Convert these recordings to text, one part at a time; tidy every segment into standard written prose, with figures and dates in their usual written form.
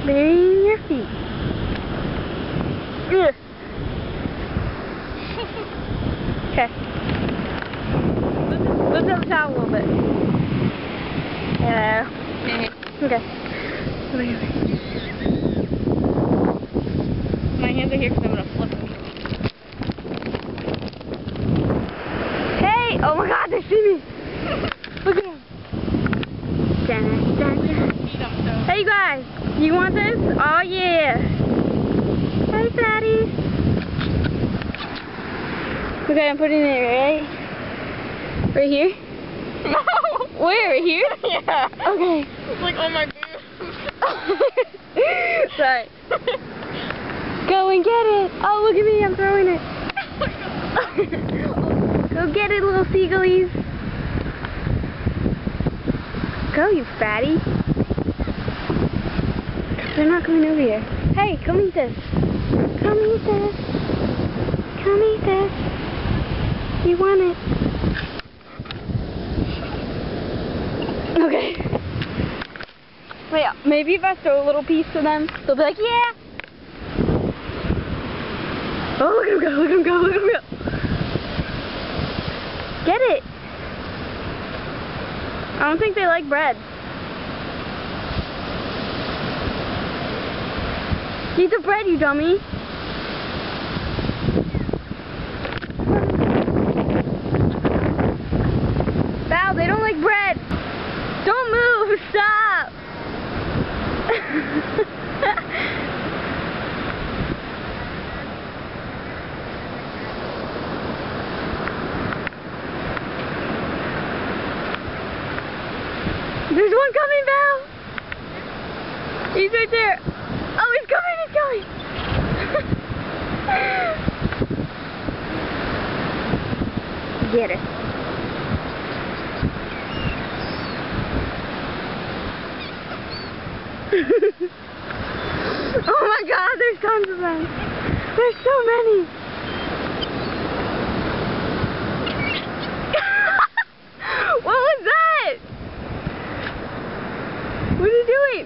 Burying your feet. Ugh. Okay. Lift up the towel a little bit. Yeah. Okay. My hands are here because I'm going to flip them. Hey! Oh my god, they see me! Look at them. Hey guys, you want this? Oh yeah! Hey fatty! Okay, I'm putting it right here? No! Where? Right here? Yeah. Okay. It's like on my boobs. Sorry. Go and get it! Oh, look at me, I'm throwing it. Go get it, little seagullies. Go, you fatty. They're not coming over here. Hey, come eat this. Come eat this. Come eat this. You want it. Okay. Wait, maybe if I throw a little piece to them, they'll be like, yeah. Oh, look at him go, look at him go, look at him go. Get it. I don't think they like bread. Eat the bread, you dummy. Val, they don't like bread. Don't move, stop. There's one coming, Val. He's right there. Oh, he's coming, he's coming. Get it. Oh my god, there's tons of them. There's so many. What was that? What are you doing?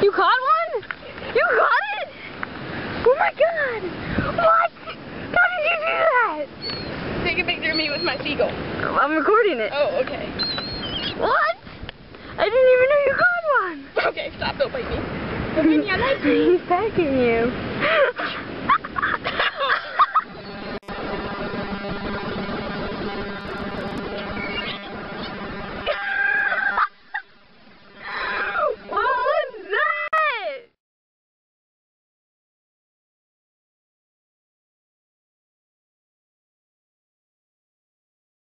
You caught one? You caught it? Oh my god! What? How did you do that? Take a picture of me with my seagull. I'm recording it. Oh, okay. What? I didn't even know you caught one. Okay, stop, don't bite me. Don't bite me, I like you. He's pecking you.